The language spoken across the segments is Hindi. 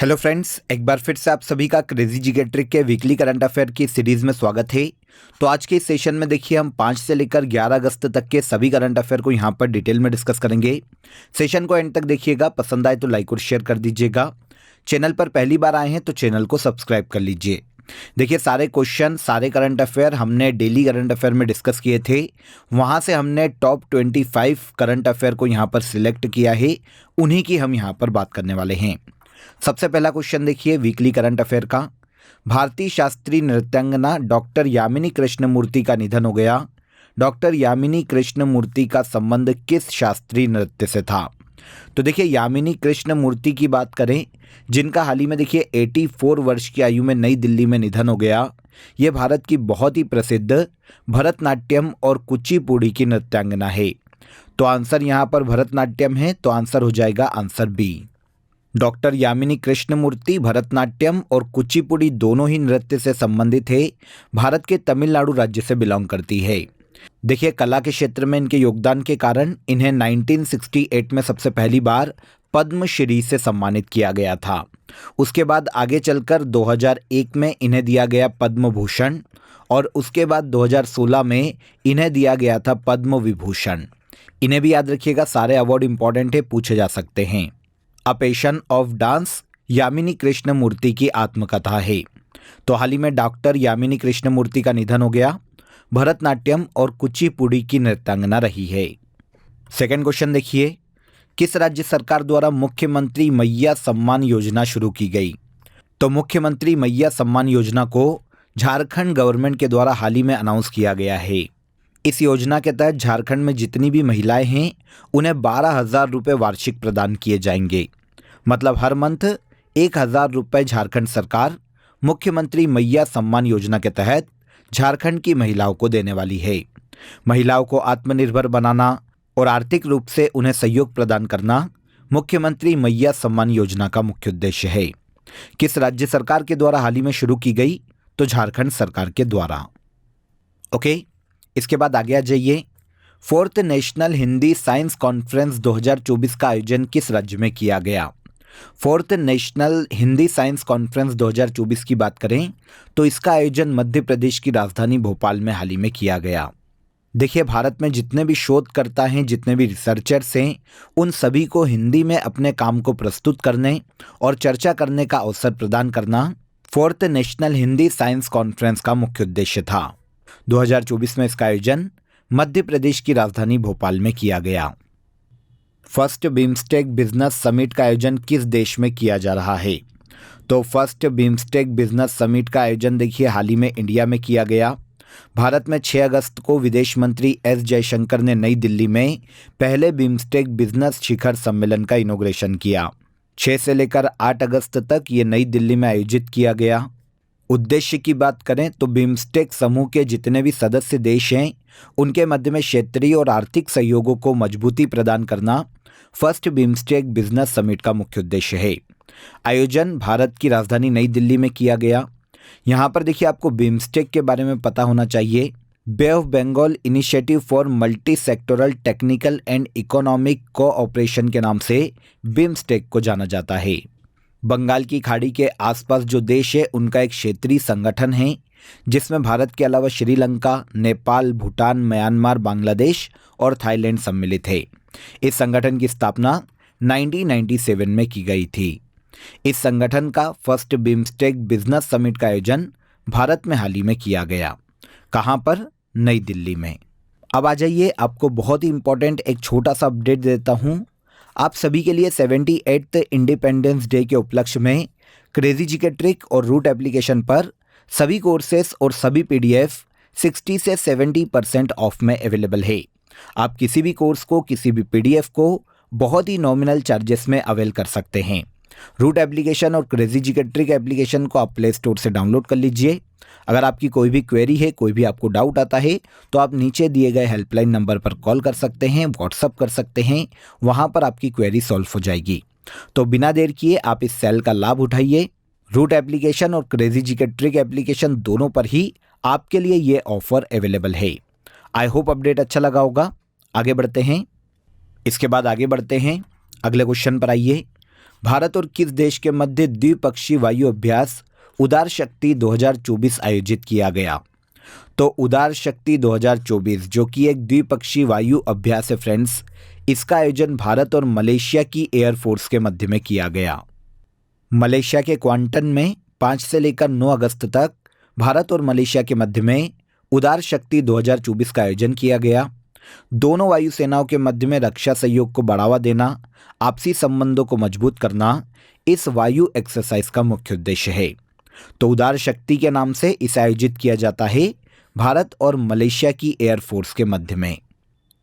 हेलो फ्रेंड्स, एक बार फिर से आप सभी का क्रेजी जीके ट्रिक के वीकली करंट अफेयर की सीरीज में स्वागत है। तो आज के इस सेशन में देखिए हम 5 से लेकर 11 अगस्त तक के सभी करंट अफेयर को यहाँ पर डिटेल में डिस्कस करेंगे। सेशन को एंड तक देखिएगा, पसंद आए तो लाइक और शेयर कर दीजिएगा। चैनल पर पहली बार आए हैं तो चैनल को सब्सक्राइब कर लीजिए। देखिए सारे क्वेश्चन, सारे करंट अफेयर हमने डेली करंट अफेयर में डिस्कस किए थे। वहाँ से हमने टॉप 25 करंट अफेयर को यहाँ पर सिलेक्ट किया है, उन्हीं की हम यहाँ पर बात करने वाले हैं। सबसे पहला क्वेश्चन देखिए वीकली करंट अफेयर का। भारतीय शास्त्रीय नृत्यांगना डॉक्टर यामिनी कृष्णमूर्ति का निधन हो गया। डॉक्टर यामिनी कृष्णमूर्ति का संबंध किस शास्त्रीय नृत्य से था? तो देखिए यामिनी कृष्णमूर्ति की बात करें, जिनका हाल ही में देखिए 84 वर्ष की आयु में नई दिल्ली में निधन हो गया। ये भारत की बहुत ही प्रसिद्ध भरतनाट्यम और कुचिपुड़ी की नृत्यांगना है। तो आंसर यहाँ पर भरतनाट्यम है, तो आंसर हो जाएगा answer B. Doctor Yamini Krishnamurthy Bharatanatyam और कुचिपुड़ी दोनों ही नृत्य से संबंधित है। भारत के तमिलनाडु राज्य से बिलोंग करती है। देखिए कला के क्षेत्र में इनके योगदान के कारण इन्हें 1968 में सबसे पहली बार पद्मश्री से सम्मानित किया गया था। उसके बाद आगे चलकर 2001 में इन्हें दिया गया पद्म भूषण और उसके बाद 2016 में इन्हें दिया गया था पद्म विभूषण। इन्हें भी याद रखिएगा, सारे अवार्ड इंपॉर्टेंट है, पूछे जा सकते हैं। A passion of dance Yamini Krishnamurthy की आत्मकथा है। तो हाल ही में डॉक्टर यामिनी कृष्णमूर्ति का निधन हो गया। भरतनाट्यम और कुचिपुड़ी की नृत्यांगना रही है। सेकंड क्वेश्चन देखिए, किस राज्य सरकार द्वारा मुख्यमंत्री मैया सम्मान योजना शुरू की गई? तो मुख्यमंत्री मैया सम्मान योजना को झारखंड गवर्नमेंट के द्वारा हाल ही में अनाउंस किया गया है। इस योजना के तहत झारखंड में जितनी भी महिलाएं हैं उन्हें 12,000 रुपये वार्षिक प्रदान किए जाएंगे। मतलब हर मंथ 1,000 रुपये झारखंड सरकार मुख्यमंत्री मैया सम्मान योजना के तहत झारखंड की महिलाओं को देने वाली है। महिलाओं को आत्मनिर्भर बनाना और आर्थिक रूप से उन्हें सहयोग प्रदान करना मुख्यमंत्री मैया सम्मान योजना का मुख्य उद्देश्य है। किस राज्य सरकार के द्वारा हाल ही में शुरू की गई? तो झारखंड सरकार के द्वारा। ओके, इसके बाद आगे आ जाइए। 4th national Hindi science conference 2024 का आयोजन किस राज्य में किया गया? 4th national Hindi science conference 2024 की बात करें तो इसका आयोजन मध्य प्रदेश की राजधानी भोपाल में हाल ही में किया गया। देखिए भारत में जितने भी शोधकर्ता हैं, जितने भी रिसर्चर्स हैं, उन सभी को हिंदी में अपने काम को प्रस्तुत करने और चर्चा करने का अवसर प्रदान करना 4th national Hindi science conference का मुख्य उद्देश्य था। 2024 में इसका आयोजन मध्य प्रदेश की राजधानी भोपाल में किया गया। फर्स्ट बिम्स्टेक बिजनेस समिट का आयोजन किस देश में किया जा रहा है? तो फर्स्ट बिम्स्टेक बिजनेस समिट का आयोजन देखिए हाल ही में इंडिया में किया गया। भारत में 6 अगस्त को विदेश मंत्री एस जयशंकर ने नई दिल्ली में पहले बिम्स्टेक बिजनेस शिखर सम्मेलन का इनॉग्रेशन किया। 6 से लेकर 8 अगस्त तक ये नई दिल्ली में आयोजित किया गया। उद्देश्य की बात करें तो बिम्स्टेक समूह के जितने भी सदस्य देश हैं उनके मध्य में क्षेत्रीय और आर्थिक सहयोगों को मजबूती प्रदान करना फर्स्ट बिम्स्टेक बिजनेस समिट का मुख्य उद्देश्य है। आयोजन भारत की राजधानी नई दिल्ली में किया गया। यहाँ पर देखिए आपको बिम्स्टेक के बारे में पता होना चाहिए। Bay of Bengal initiative for multi sectoral technical and economic cooperation के नाम से बिम्स्टेक को जाना जाता है। बंगाल की खाड़ी के आसपास जो देश है उनका एक क्षेत्रीय संगठन है जिसमें भारत के अलावा श्रीलंका, नेपाल, भूटान, म्यांमार, बांग्लादेश और थाईलैंड सम्मिलित है। इस संगठन की स्थापना 1997 में की गई थी। इस संगठन का फर्स्ट बिम्स्टेक बिजनेस समिट का आयोजन भारत में हाल ही में किया गया। कहाँ पर? नई दिल्ली में। अब आ जाइए, आपको बहुत ही इंपॉर्टेंट एक छोटा सा अपडेट देता हूँ। आप सभी के लिए 78th इंडिपेंडेंस डे के उपलक्ष्य में क्रेजी जीके ट्रिक और रूट एप्लीकेशन पर सभी कोर्सेस और सभी PDF 60 से 70% ऑफ में अवेलेबल है। आप किसी भी कोर्स को, किसी भी PDF को बहुत ही नॉमिनल चार्जेस में अवेल कर सकते हैं। रूट एप्लीकेशन और क्रेजी जीके ट्रिक एप्लीकेशन को आप प्ले स्टोर से डाउनलोड कर लीजिए। अगर आपकी कोई भी क्वेरी है, कोई भी आपको डाउट आता है तो आप नीचे दिए गए हेल्पलाइन नंबर पर कॉल कर सकते हैं, व्हाट्सअप कर सकते हैं, वहां पर आपकी क्वेरी सॉल्व हो जाएगी। तो बिना देर किए आप इस सेल का लाभ उठाइए। रूट एप्लीकेशन और क्रेजी जीके ट्रिक एप्लीकेशन दोनों पर ही आपके लिए ये ऑफर अवेलेबल है। आई होप अपडेट अच्छा लगा होगा। आगे बढ़ते हैं। इसके बाद आगे बढ़ते हैं अगले क्वेश्चन पर। आइए, भारत और किस देश के मध्य द्विपक्षीय वायु अभ्यास उदार शक्ति 2024 आयोजित किया गया? तो उदार शक्ति 2024 जो कि एक द्विपक्षीय वायु अभ्यास है फ्रेंड्स, इसका आयोजन भारत और मलेशिया की एयरफोर्स के मध्य में किया गया। मलेशिया के क्वांटन में 5 से लेकर 9 अगस्त तक भारत और मलेशिया के मध्य में उदार शक्ति 2024 का आयोजन किया गया। दोनों वायुसेनाओं के मध्य में रक्षा सहयोग को बढ़ावा देना, आपसी संबंधों को मजबूत करना इस वायु एक्सरसाइज का मुख्य उद्देश्य है। तो उदार शक्ति के नाम से इसे आयोजित किया जाता है भारत और मलेशिया की एयरफोर्स के मध्य में।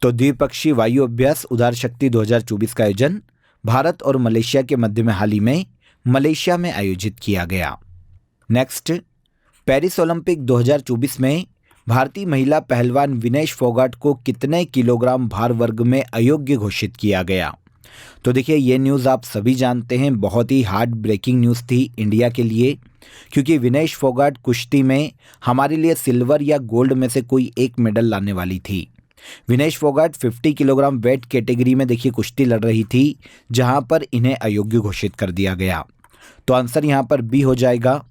तो द्विपक्षीय वायु अभ्यास उदार शक्ति 2024 का आयोजन भारत और मलेशिया के मध्य में हाल ही में मलेशिया में आयोजित किया गया। नेक्स्ट, पेरिस ओलंपिक 2024 में भारतीय महिला पहलवान विनेश फोगाट को कितने किलोग्राम भार वर्ग में अयोग्य घोषित किया गया? तो देखिए, ये न्यूज़ आप सभी जानते हैं, बहुत ही हार्ट ब्रेकिंग न्यूज़ थी इंडिया के लिए, क्योंकि विनेश फोगाट कुश्ती में हमारे लिए सिल्वर या गोल्ड में से कोई एक मेडल लाने वाली थी। Vinesh Phogat 50 kilogram weight category में देखिए कुश्ती लड़ रही थी, जहां पर इन्हें अयोग्य घोषित कर दिया गया। तो आंसर यहां पर बी हो जाएगा।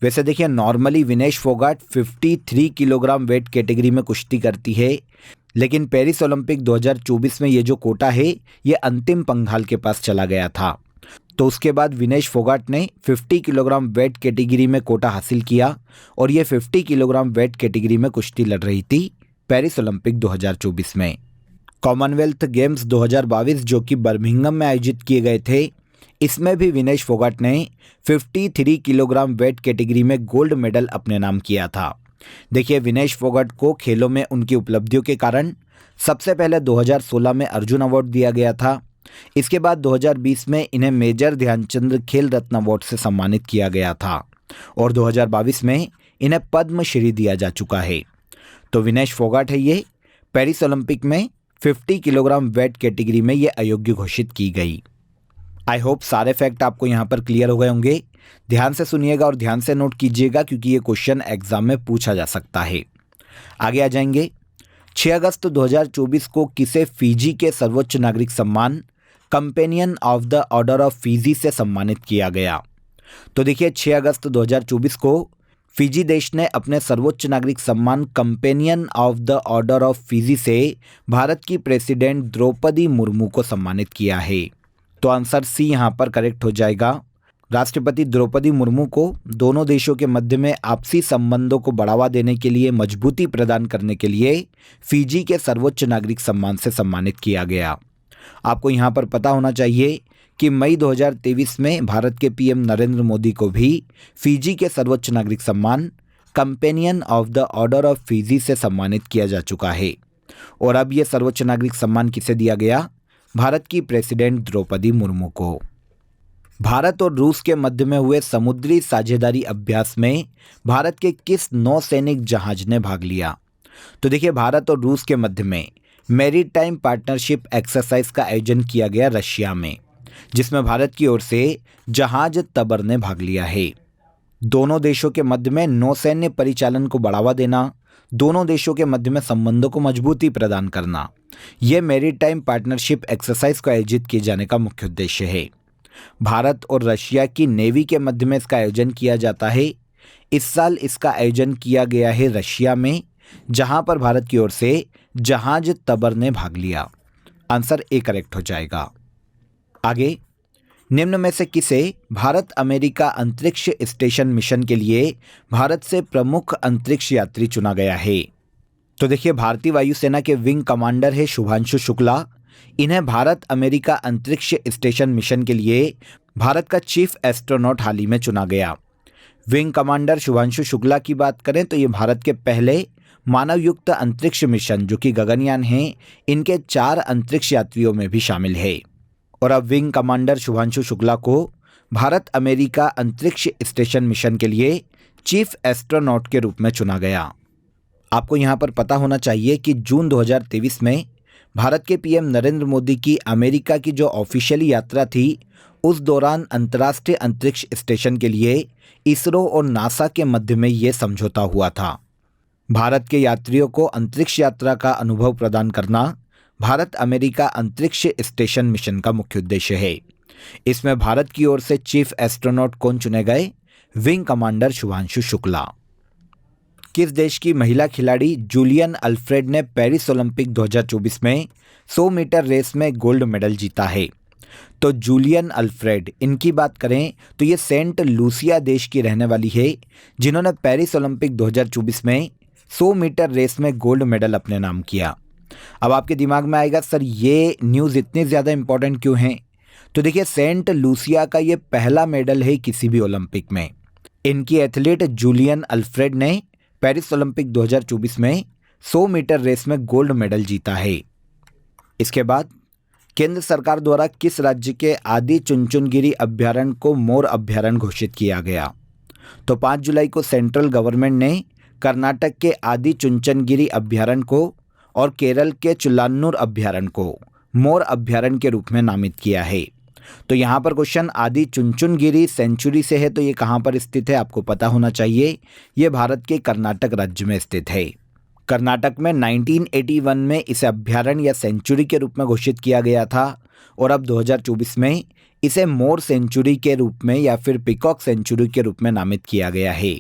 वैसे देखिए, normally Vinesh Phogat 53 kilogram weight category में कुश्ती करती है, लेकिन पेरिस ओलंपिक 2024 में ये जो कोटा है ये अंतिम पंघाल के पास चला गया था। तो उसके बाद विनेश फोगाट ने 50 किलोग्राम वेट कैटेगरी में कोटा हासिल किया और ये 50 किलोग्राम वेट कैटेगरी में कुश्ती लड़ रही थी पेरिस ओलंपिक 2024 में। कॉमनवेल्थ गेम्स 2022 जो कि बर्मिंघम में आयोजित किए गए थे, इसमें भी विनेश फोगाट ने 53 किलोग्राम वेट कैटेगरी में गोल्ड मेडल अपने नाम किया था। देखिए, विनेश फोगाट को खेलों में उनकी उपलब्धियों के कारण सबसे पहले 2016 में अर्जुन अवार्ड दिया गया था। इसके बाद 2020 में इन्हें मेजर ध्यानचंद खेल रत्न अवार्ड से सम्मानित किया गया था और 2022 में इन्हें पद्मश्री दिया जा चुका है। तो विनेश फोगाट है ये, पेरिस ओलंपिक में 50 किलोग्राम वेट कैटेगरी में ये अयोग्य घोषित की गई। आई होप सारे फैक्ट आपको यहाँ पर क्लियर हो गए होंगे। ध्यान से सुनिएगा और ध्यान से नोट कीजिएगा, क्योंकि ये क्वेश्चन एग्जाम में पूछा जा सकता है। आगे आ जाएंगे। 6 अगस्त 2024 को किसे फिजी के सर्वोच्च नागरिक सम्मान companion of the order of Fiji से सम्मानित किया गया? तो देखिए, 6 अगस्त 2024 को फिजी देश ने अपने सर्वोच्च नागरिक सम्मान companion of the order of Fiji से भारत की प्रेसिडेंट द्रौपदी मुर्मू को सम्मानित किया है। तो आंसर सी यहाँ पर करेक्ट हो जाएगा। राष्ट्रपति द्रौपदी मुर्मू को दोनों देशों के मध्य में आपसी संबंधों को बढ़ावा देने के लिए, मजबूती प्रदान करने के लिए फिजी के सर्वोच्च नागरिक सम्मान से सम्मानित किया गया। आपको यहाँ पर पता होना चाहिए कि मई 2023 में भारत के पीएम नरेंद्र मोदी को भी फिजी के सर्वोच्च नागरिक सम्मान companion of the order of Fiji से सम्मानित किया जा चुका है। और अब ये सर्वोच्च नागरिक सम्मान किसे दिया गया? भारत की प्रेसिडेंट द्रौपदी मुर्मू को। भारत और रूस के मध्य में हुए समुद्री साझेदारी अभ्यास में भारत के किस नौसैनिक जहाज ने भाग लिया? तो देखिए, भारत और रूस के मध्य में मैरीटाइम पार्टनरशिप एक्सरसाइज का आयोजन किया गया रशिया में, जिसमें भारत की ओर से जहाज तबर ने भाग लिया है। दोनों देशों के मध्य में नौसैन्य परिचालन को बढ़ावा देना, दोनों देशों के मध्य में संबंधों को मजबूती प्रदान करना, यह मैरीटाइम पार्टनरशिप एक्सरसाइज को आयोजित किए जाने का मुख्य उद्देश्य है। भारत और रशिया की नेवी के मध्य में इसका आयोजन किया जाता है। इस साल इसका आयोजन किया गया है रशिया में, जहां पर भारत की ओर से जहाज तबर ने भाग लिया। आंसर ए करेक्ट हो जाएगा। आगे, निम्न में से किसे भारत अमेरिका अंतरिक्ष स्टेशन मिशन के लिए भारत से प्रमुख अंतरिक्ष यात्री चुना गया है? तो देखिए, भारतीय वायुसेना के विंग कमांडर है शुभांशु शुक्ला। इन्हें भारत अमेरिका अंतरिक्ष स्टेशन मिशन के लिए भारत का चीफ एस्ट्रोनॉट हाल ही में चुना गया। विंग कमांडर शुभांशु शुक्ला की बात करें तो ये भारत के पहले मानवयुक्त अंतरिक्ष मिशन जो कि गगनयान है, इनके 4 अंतरिक्ष यात्रियों में भी शामिल है। और अब विंग कमांडर शुभांशु शुक्ला को भारत अमेरिका अंतरिक्ष स्टेशन मिशन के लिए चीफ एस्ट्रोनॉट के रूप में चुना गया। आपको यहाँ पर पता होना चाहिए कि जून 2023 में भारत के पीएम नरेंद्र मोदी की अमेरिका की जो ऑफिशियली यात्रा थी, उस दौरान अंतर्राष्ट्रीय अंतरिक्ष स्टेशन के लिए इसरो और नासा के मध्य में ये समझौता हुआ था। भारत के यात्रियों को अंतरिक्ष यात्रा का अनुभव प्रदान करना भारत अमेरिका अंतरिक्ष स्टेशन मिशन का मुख्य उद्देश्य है। इसमें भारत की ओर से चीफ एस्ट्रोनॉट कौन चुने गए? Wing commander Shubhanshu Shukla. किस देश की महिला खिलाड़ी जूलियन अल्फ्रेड ने पेरिस ओलंपिक 2024 में 100 मीटर रेस में गोल्ड मेडल जीता है? तो जूलियन अल्फ्रेड, इनकी बात करें तो ये सेंट लूसिया देश की रहने वाली है, जिन्होंने पेरिस ओलंपिक 2024 में 100 मीटर रेस में गोल्ड मेडल अपने नाम किया। अब आपके दिमाग में आएगा सर ये न्यूज़ इतनी ज़्यादा इंपॉर्टेंट क्यों है? तो देखिए, सेंट लूसिया का ये पहला मेडल है किसी भी ओलंपिक में। इनकी एथलीट जूलियन अल्फ्रेड ने पेरिस ओलंपिक 2024 में 100 मीटर रेस में गोल्ड मेडल जीता है। इसके बाद केंद्र सरकार द्वारा किस राज्य के आदि चुनचुनगिरी अभ्यारण्य को मोर अभ्यारण्य घोषित किया गया? तो 5 जुलाई को सेंट्रल गवर्नमेंट ने कर्नाटक के आदि चुनचुनगिरी अभ्यारण्य को और केरल के चुलान्नूर अभ्यारण्य को मोर अभ्यारण्य के रूप में नामित किया है। तो यहाँ पर क्वेश्चन आदि चुनचुनगिरी सेंचुरी से है, तो ये कहाँ पर स्थित है आपको पता होना चाहिए। ये भारत के कर्नाटक राज्य में स्थित है। कर्नाटक में 1981 में इसे अभ्यारण्य या सेंचुरी के रूप में घोषित किया गया था और अब 2024 में इसे मोर सेंचुरी के रूप में या फिर पीकॉक सेंचुरी के रूप में नामित किया गया है।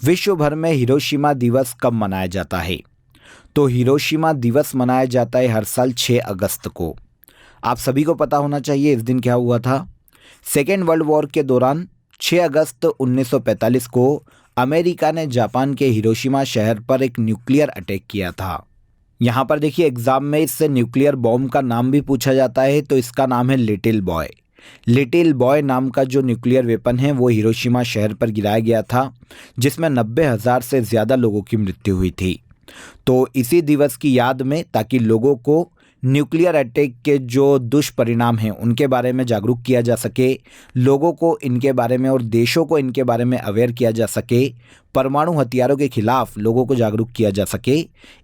विश्व भर में हिरोशिमा दिवस कब मनाया जाता है? तो हिरोशिमा दिवस मनाया जाता है हर साल 6 अगस्त को। आप सभी को पता होना चाहिए इस दिन क्या हुआ था। सेकेंड वर्ल्ड वॉर के दौरान 6 अगस्त 1945 को अमेरिका ने जापान के हिरोशिमा शहर पर एक न्यूक्लियर अटैक किया था। यहाँ पर देखिए एग्जाम में इस न्यूक्लियर बॉम्ब का नाम भी पूछा जाता है, तो इसका नाम है लिटिल बॉय। लिटिल बॉय नाम का जो न्यूक्लियर वेपन है वो हिरोशिमा शहर पर गिराया गया था, जिसमें 90,000 से ज़्यादा लोगों की मृत्यु हुई थी। तो इसी दिवस की याद में, ताकि लोगों को न्यूक्लियर अटैक के जो दुष्परिणाम हैं उनके बारे में जागरूक किया जा सके, लोगों को इनके बारे में और देशों को इनके बारे में अवेयर किया जा सके, परमाणु हथियारों के खिलाफ लोगों को जागरूक किया जा सके,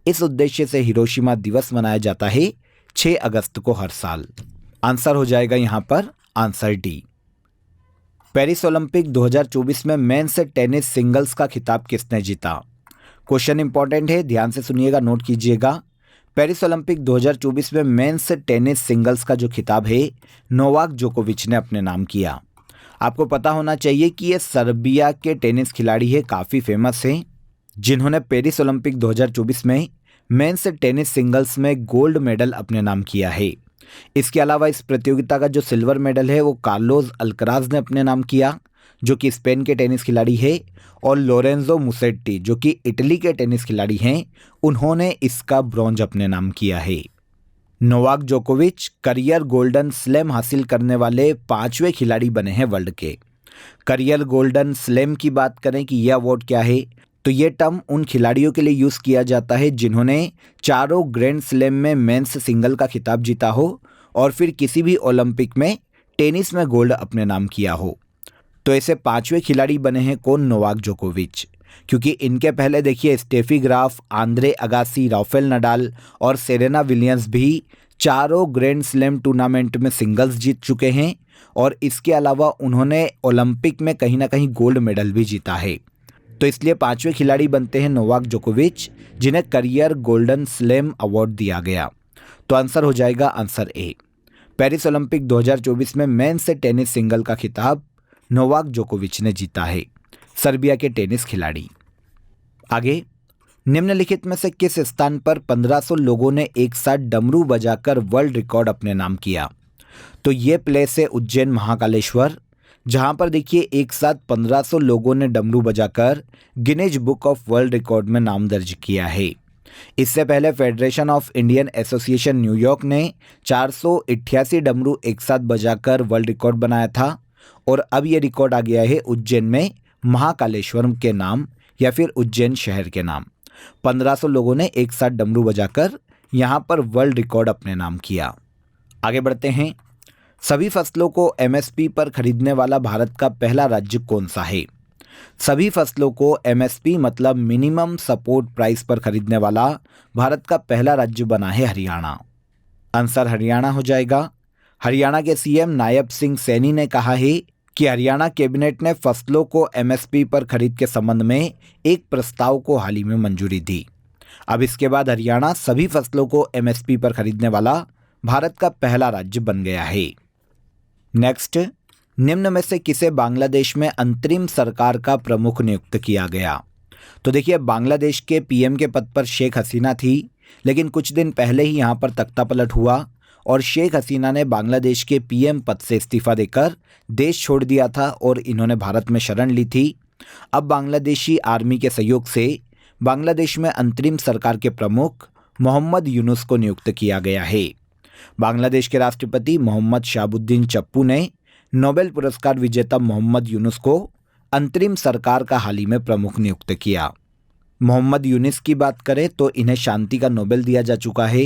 इस उद्देश्य से हिरोशिमा दिवस मनाया जाता है 6 अगस्त को हर साल। आंसर हो जाएगा यहाँ पर आंसर डी। पेरिस ओलंपिक 2024 में मेंस टेनिस सिंगल्स का खिताब किसने जीता? क्वेश्चन इंपॉर्टेंट है, ध्यान से सुनिएगा, नोट कीजिएगा। पेरिस ओलंपिक 2024 में मेंस टेनिस सिंगल्स का जो खिताब है नोवाक जोकोविच ने अपने नाम किया। आपको पता होना चाहिए कि ये सर्बिया के टेनिस खिलाड़ी है, काफ़ी फेमस हैं, जिन्होंने पेरिस ओलंपिक 2024 में मेंस टेनिस सिंगल्स में गोल्ड मेडल अपने नाम किया है। इसके अलावा इस प्रतियोगिता का जो सिल्वर मेडल है वो कार्लोस अल्कराज ने अपने नाम किया, जो कि स्पेन के टेनिस खिलाड़ी है, और लोरेंजो मुसेट्टी जो कि इटली के टेनिस खिलाड़ी हैं, उन्होंने इसका ब्रॉन्ज अपने नाम किया है। नोवाक जोकोविच करियर गोल्डन स्लैम हासिल करने वाले 5वें खिलाड़ी बने हैं वर्ल्ड के। करियर गोल्डन स्लैम की बात करें कि यह अवार्ड क्या है, तो ये टर्म उन खिलाड़ियों के लिए यूज़ किया जाता है जिन्होंने चारों ग्रैंड स्लैम में मेंस सिंगल का खिताब जीता हो और फिर किसी भी ओलंपिक में टेनिस में गोल्ड अपने नाम किया हो। तो ऐसे 5वें खिलाड़ी बने हैं कौन? नोवाक जोकोविच। क्योंकि इनके पहले देखिए Steffi Graf, Andre Agassi, Rafael Nadal और सेरेना विलियम्स भी चारों ग्रैंड स्लैम टूर्नामेंट में सिंगल्स जीत चुके हैं और इसके अलावा उन्होंने ओलंपिक में कहीं ना कहीं गोल्ड मेडल भी जीता है। तो इसलिए 5वें खिलाड़ी बनते हैं नोवाक जोकोविच, जिन्हें करियर गोल्डन स्लैम अवार्ड दिया गया। तो आंसर हो जाएगा आंसर ए। पेरिस ओलंपिक 2024 में मेंस टेनिस सिंगल का खिताब नोवाक जोकोविच ने जीता है, सर्बिया के टेनिस खिलाड़ी। आगे, निम्नलिखित में से किस स्थान पर 1500 लोगों ने एक साथ डमरू बजाकर वर्ल्ड रिकॉर्ड अपने नाम किया? तो ये प्लेस है उज्जैन महाकालेश्वर, जहां पर देखिए एक साथ 1500 लोगों ने डमरू बजाकर Guinness book of world record में नाम दर्ज किया है। इससे पहले federation of Indian association New York ने 488 डमरू एक साथ बजाकर वर्ल्ड रिकॉर्ड बनाया था और अब यह रिकॉर्ड आ गया है उज्जैन में महाकालेश्वर के नाम या फिर उज्जैन शहर के नाम। 1500 लोगों ने एक साथ डमरू बजाकर यहां पर वर्ल्ड रिकॉर्ड अपने नाम किया। आगे बढ़ते हैं। सभी फसलों को एमएसपी पर खरीदने वाला भारत का पहला राज्य कौन सा है? सभी फसलों को एमएसपी मतलब मिनिमम सपोर्ट प्राइस पर खरीदने वाला भारत का पहला राज्य बना है हरियाणा। आंसर हरियाणा हो जाएगा। हरियाणा के सीएम नायब सिंह सैनी ने कहा है कि हरियाणा कैबिनेट ने फसलों को एमएसपी पर खरीद के संबंध में एक प्रस्ताव को हाल ही में मंजूरी दी। अब इसके बाद हरियाणा सभी फसलों को एमएसपी पर खरीदने वाला भारत का पहला राज्य बन गया है। नेक्स्ट, निम्न में से किसे बांग्लादेश में अंतरिम सरकार का प्रमुख नियुक्त किया गया? तो देखिए, बांग्लादेश के पीएम के पद पर शेख हसीना थी, लेकिन कुछ दिन पहले ही यहाँ पर तख्तापलट हुआ और शेख हसीना ने बांग्लादेश के पीएम पद से इस्तीफा देकर देश छोड़ दिया था और इन्होंने भारत में शरण ली थी। अब बांग्लादेशी आर्मी के सहयोग से बांग्लादेश में अंतरिम सरकार के प्रमुख मोहम्मद यूनुस को नियुक्त किया गया है। बांग्लादेश के राष्ट्रपति मोहम्मद शाहबुद्दीन चप्पू ने नोबेल पुरस्कार विजेता मोहम्मद यूनुस को अंतरिम सरकार का हाल ही में प्रमुख नियुक्त किया। मोहम्मद यूनुस की बात करें तो इन्हें शांति का नोबेल दिया जा चुका है।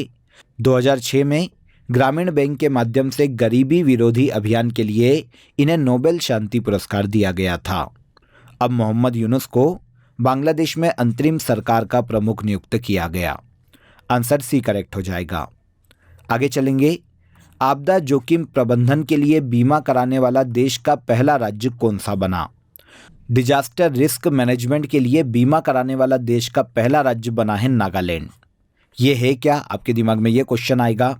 2006 में ग्रामीण बैंक के माध्यम से गरीबी विरोधी अभियान के लिए इन्हें नोबेल शांति पुरस्कार दिया गया था। अब मोहम्मद यूनुस को बांग्लादेश में अंतरिम सरकार का प्रमुख नियुक्त किया गया। आंसर सी करेक्ट हो जाएगा। आगे चलेंगे। आपदा जोखिम प्रबंधन के लिए बीमा कराने वाला देश का पहला राज्य कौन सा बना? डिजास्टर रिस्क मैनेजमेंट के लिए बीमा कराने वाला देश का पहला राज्य बना है नागालैंड। ये है क्या? आपके दिमाग में ये क्वेश्चन आएगा।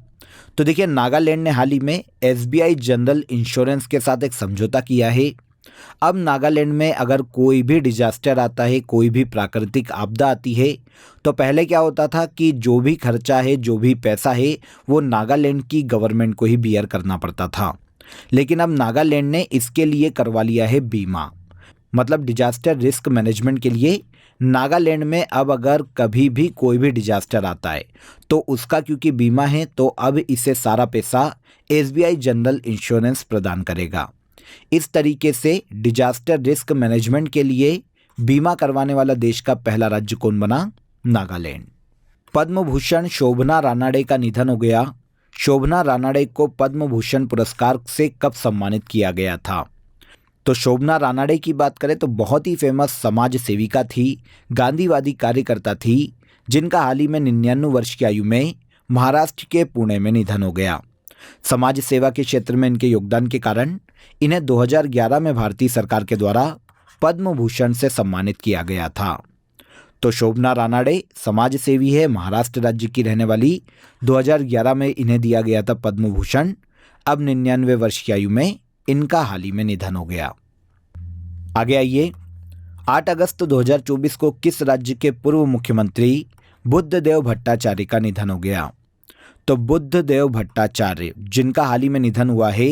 तो देखिए, नागालैंड ने हाल ही में एसबीआई जनरल इंश्योरेंस के साथ एक समझौता किया है। अब नागालैंड में अगर कोई भी डिजास्टर आता है, कोई भी प्राकृतिक आपदा आती है, तो पहले क्या होता था कि जो भी खर्चा है, जो भी पैसा है, वो नागालैंड की गवर्नमेंट को ही बियर करना पड़ता था। लेकिन अब नागालैंड ने इसके लिए करवा लिया है बीमा। मतलब डिजास्टर रिस्क मैनेजमेंट के लिए नागालैंड में अब अगर कभी भी कोई भी डिजास्टर आता है तो उसका क्योंकि बीमा है, तो अब इसे सारा पैसा एसबीआई जनरल इंश्योरेंस प्रदान करेगा। इस तरीके से डिजास्टर रिस्क मैनेजमेंट के लिए बीमा करवाने वाला देश का पहला राज्य कौन बना? नागालैंड। पद्म भूषण शोभना रानाडे का निधन हो गया। शोभना रानाडे को पद्म भूषण पुरस्कार से कब सम्मानित किया गया था? तो शोभना रानाडे की बात करें तो बहुत ही फेमस समाज सेविका थी, गांधीवादी कार्यकर्ता थी, जिनका हाल ही में 99 वर्ष की आयु में महाराष्ट्र के पुणे में निधन हो गया। समाज सेवा के क्षेत्र में इनके योगदान के कारण इन्हें 2011 में भारतीय सरकार के द्वारा पद्म भूषण से सम्मानित किया गया था। तो शोभना रानाडे समाज सेवी है, महाराष्ट्र राज्य की रहने वाली। 2011 में इन्हें दिया गया था पद्म भूषण। अब 99 वर्ष की आयु में इनका हाल ही में निधन हो गया। आगे आइए। 8 अगस्त 2024 को किस राज्य के पूर्व मुख्यमंत्री बुद्धदेव भट्टाचार्य का निधन हो गया? तो बुद्धदेव भट्टाचार्य, जिनका हाल ही में निधन हुआ है,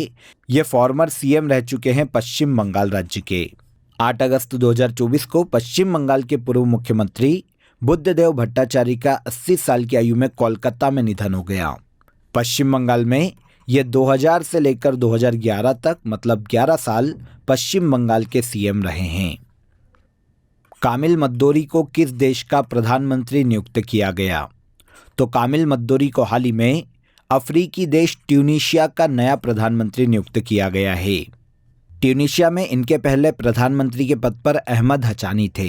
ये फॉर्मर सीएम रह चुके हैं पश्चिम बंगाल राज्य के। 8 अगस्त 2024 को पश्चिम बंगाल के पूर्व मुख्यमंत्री बुद्धदेव भट्टाचार्य का 80 साल की आयु में कोलकाता में निधन हो गया। पश्चिम बंगाल में ये 2000 से लेकर 2011 तक मतलब 11 साल पश्चिम बंगाल के सीएम रहे हैं। कामिल मद्दोरी को किस देश का प्रधानमंत्री नियुक्त किया गया? तो कामिल मद्दोरी को हाल ही में अफ्रीकी देश ट्यूनीशिया का नया प्रधानमंत्री नियुक्त किया गया है। ट्यूनीशिया में इनके पहले प्रधानमंत्री के पद पर अहमद हचानी थे,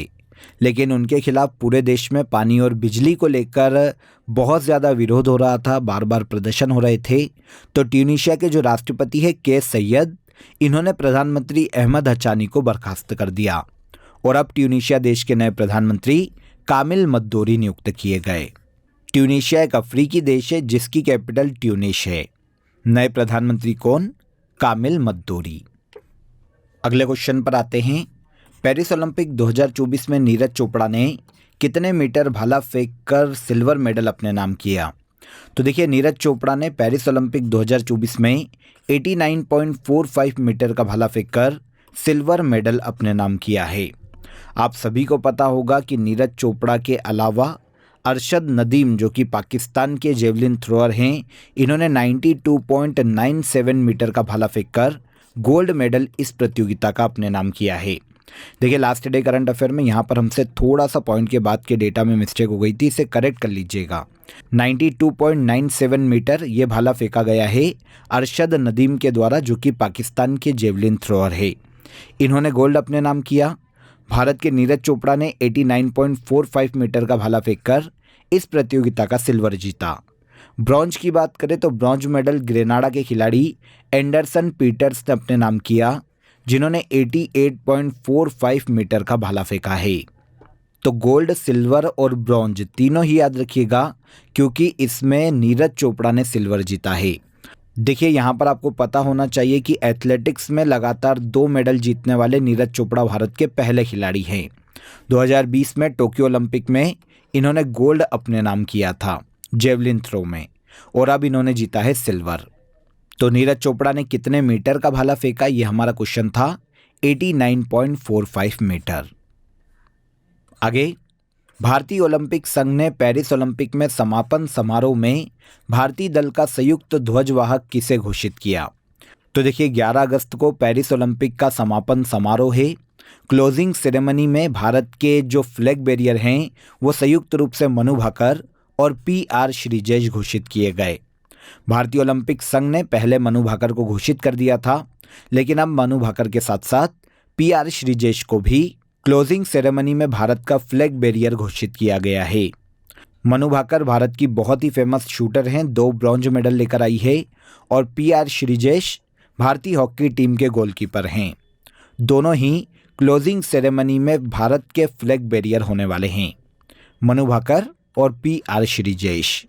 लेकिन उनके खिलाफ पूरे देश में पानी और बिजली को लेकर बहुत ज़्यादा विरोध हो रहा था, बार बार प्रदर्शन हो रहे थे। तो ट्यूनीशिया के जो राष्ट्रपति है कैस सैयद, इन्होंने प्रधानमंत्री अहमद हचानी को बर्खास्त कर दिया और अब ट्यूनीशिया देश के नए प्रधानमंत्री कामिल मद्दोरी नियुक्त किए गए। ट्यूनीशिया एक अफ्रीकी देश है जिसकी कैपिटल ट्यूनिस है। नए प्रधानमंत्री कौन? कामिल मद्दोरी। अगले क्वेश्चन पर आते हैं। पेरिस ओलंपिक 2024 में नीरज चोपड़ा ने कितने मीटर भाला फेंककर सिल्वर मेडल अपने नाम किया? तो देखिए, नीरज चोपड़ा ने पेरिस ओलंपिक 2024 में 89.45 मीटर का भाला फेंककर सिल्वर मेडल अपने नाम किया है। आप सभी को पता होगा कि नीरज चोपड़ा के अलावा अरशद नदीम, जो कि पाकिस्तान के जेवलिन थ्रोअर हैं, इन्होंने 92.97 मीटर का भाला फेंककर गोल्ड मेडल इस प्रतियोगिता का अपने नाम किया है। देखिए, लास्ट डे करंट अफेयर में यहाँ पर हमसे थोड़ा सा पॉइंट के बाद के डेटा में मिस्टेक हो गई थी, इसे करेक्ट कर लीजिएगा। 92.97 मीटर ये भाला फेंका गया है अरशद नदीम के द्वारा, जो कि पाकिस्तान के जेवलिन थ्रोअर है। इन्होंने गोल्ड अपने नाम किया। भारत के नीरज चोपड़ा ने 89.45 मीटर का भाला फेंककर इस प्रतियोगिता का सिल्वर जीता। ब्रॉन्ज की बात करें तो ब्रॉन्ज मेडल ग्रेनाडा के खिलाड़ी एंडरसन पीटर्स ने अपने नाम किया, जिन्होंने 88.45 मीटर का भाला फेंका है। तो गोल्ड, सिल्वर और ब्रॉन्ज तीनों ही याद रखिएगा, क्योंकि इसमें नीरज चोपड़ा ने सिल्वर जीता है। देखिए यहाँ पर आपको पता होना चाहिए कि एथलेटिक्स में लगातार 2 मेडल जीतने वाले नीरज चोपड़ा भारत के पहले खिलाड़ी हैं। 2020 में टोक्यो ओलंपिक में इन्होंने गोल्ड अपने नाम किया था जेवलिन थ्रो में, और अब इन्होंने जीता है सिल्वर। तो नीरज चोपड़ा ने कितने मीटर का भाला फेंका, ये हमारा क्वेश्चन था 89.45 मीटर। आगे, भारतीय ओलंपिक संघ ने पेरिस ओलंपिक में समापन समारोह में भारतीय दल का संयुक्त ध्वजवाहक किसे घोषित किया। तो देखिए 11 अगस्त को पेरिस ओलंपिक का समापन समारोह है। क्लोजिंग सेरेमनी में भारत के जो फ्लैग बैरियर हैं वो संयुक्त रूप से मनु भाकर और PR श्रीजेश घोषित किए गए। भारतीय ओलंपिक संघ ने पहले मनु भाकर को घोषित कर दिया था, लेकिन अब मनु भाकर के साथ साथ PR श्रीजेश को भी क्लोजिंग सेरेमनी में भारत का फ्लैग बैरियर घोषित किया गया है। मनु भाकर भारत की बहुत ही फेमस शूटर हैं, 2 ब्रॉन्ज मेडल लेकर आई है, और PR श्रीजेश भारतीय हॉकी टीम के गोलकीपर हैं। दोनों ही क्लोजिंग सेरेमनी में भारत के फ्लैग बैरियर होने वाले हैं, मनु भाकर और PR श्रीजेश।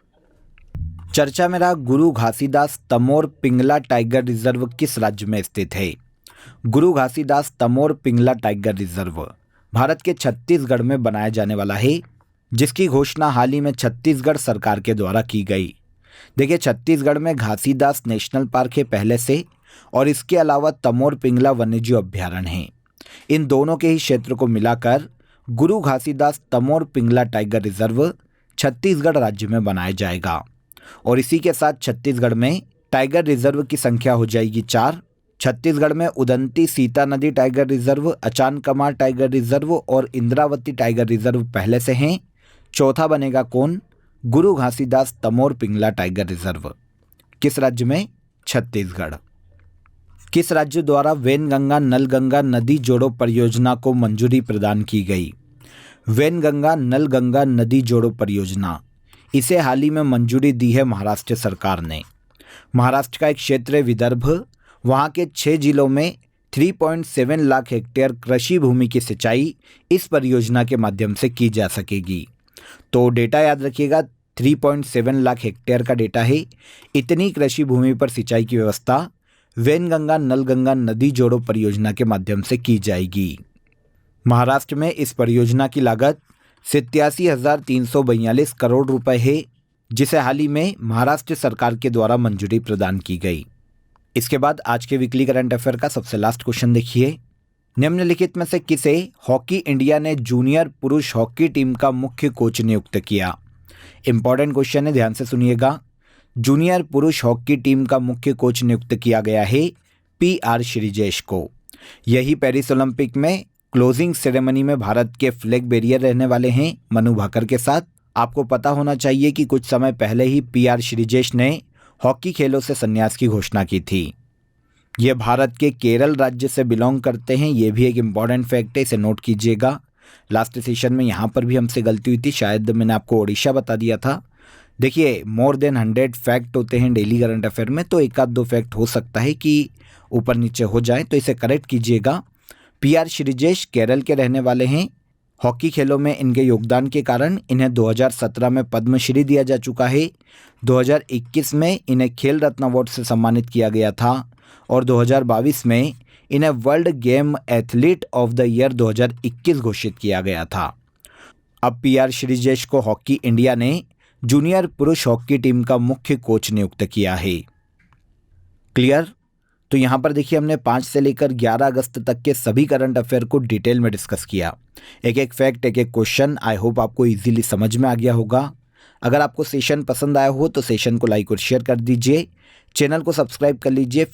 चर्चा में रहा गुरु घासीदास तमोर पिंगला टाइगर रिजर्व किस राज्य में स्थित है। गुरु घासीदास तमोर पिंगला टाइगर रिजर्व भारत के छत्तीसगढ़ में बनाया जाने वाला है, जिसकी घोषणा हाल ही में छत्तीसगढ़ सरकार के द्वारा की गई। देखिए छत्तीसगढ़ में घासीदास नेशनल पार्क है पहले से, और इसके अलावा तमोर पिंगला वन्यजीव अभ्यारण्य है। इन दोनों के ही क्षेत्र को मिलाकर गुरु घासीदास तमोर पिंगला टाइगर रिजर्व छत्तीसगढ़ राज्य में बनाया जाएगा, और इसी के साथ छत्तीसगढ़ में टाइगर रिजर्व की संख्या हो जाएगी 4। छत्तीसगढ़ में उदंती सीता नदी tiger reserve, Achanakmar tiger reserve और इंद्रावती टाइगर रिजर्व पहले से हैं। चौथा बनेगा कौन? गुरु घासीदास तमोर पिंगला टाइगर रिजर्व। किस राज्य में? छत्तीसगढ़। किस राज्य द्वारा वैनगंगा नलगंगा नदी जोड़ो परियोजना को मंजूरी प्रदान की गई? वैनगंगा नलगंगा नदी जोड़ो परियोजना, इसे हाल ही में मंजूरी दी है महाराष्ट्र सरकार ने। महाराष्ट्र का एक क्षेत्र है विदर्भ, वहाँ के 6 जिलों में 3.7 लाख हेक्टेयर कृषि भूमि की सिंचाई इस परियोजना के माध्यम से की जा सकेगी। तो डेटा याद रखिएगा, 3.7 लाख हेक्टेयर का डेटा है। इतनी कृषि भूमि पर सिंचाई की व्यवस्था वैनगंगा नलगंगा नदी जोड़ो परियोजना के माध्यम से की जाएगी। महाराष्ट्र में इस परियोजना की लागत 87,342 करोड़ रुपए है, जिसे हाल ही में महाराष्ट्र सरकार के द्वारा मंजूरी प्रदान की गई। इसके बाद आज के वीकली करंट अफेयर का सबसे लास्ट क्वेश्चन देखिए। निम्नलिखित में से किसे हॉकी इंडिया ने जूनियर पुरुष हॉकी टीम का मुख्य कोच नियुक्त किया? इंपॉर्टेंट क्वेश्चन है, ध्यान से सुनिएगा। जूनियर पुरुष हॉकी टीम का मुख्य कोच नियुक्त किया गया है PR श्रीजेश को। यही पेरिस ओलंपिक में क्लोजिंग सेरेमनी में भारत के फ्लैग बैरियर रहने वाले हैं मनु भाकर के साथ। आपको पता होना चाहिए कि कुछ समय पहले ही PR श्रीजेश ने हॉकी खेलों से संन्यास की घोषणा की थी। ये भारत के केरल राज्य से बिलोंग करते हैं, ये भी एक इम्पॉर्टेंट फैक्ट है, इसे नोट कीजिएगा। लास्ट सेशन में यहाँ पर भी हमसे गलती हुई थी, शायद मैंने आपको ओडिशा बता दिया था। देखिए मोर देन 100 फैक्ट होते हैं डेली करंट अफेयर में, तो 1-2 फैक्ट हो सकता है कि ऊपर नीचे हो जाए, तो इसे करेक्ट कीजिएगा। PR श्रीजेश केरल के रहने वाले हैं। हॉकी खेलों में इनके योगदान के कारण इन्हें 2017 में पद्मश्री दिया जा चुका है। 2021 में इन्हें खेल रत्न अवार्ड से सम्मानित किया गया था, और 2022 में इन्हें world game athlete of the year 2021 घोषित किया गया था। अब PR श्रीजेश को हॉकी इंडिया ने जूनियर पुरुष हॉकी टीम का मुख्य कोच नियुक्त किया है। क्लियर? तो यहाँ पर देखिए हमने 5 से लेकर 11 अगस्त तक के सभी करंट अफेयर को डिटेल में डिस्कस किया। एक एक फैक्ट, एक एक क्वेश्चन, आई होप आपको इजीली समझ में आ गया होगा। अगर आपको सेशन पसंद आया हो तो सेशन को लाइक और शेयर कर दीजिए, चैनल को सब्सक्राइब कर लीजिए।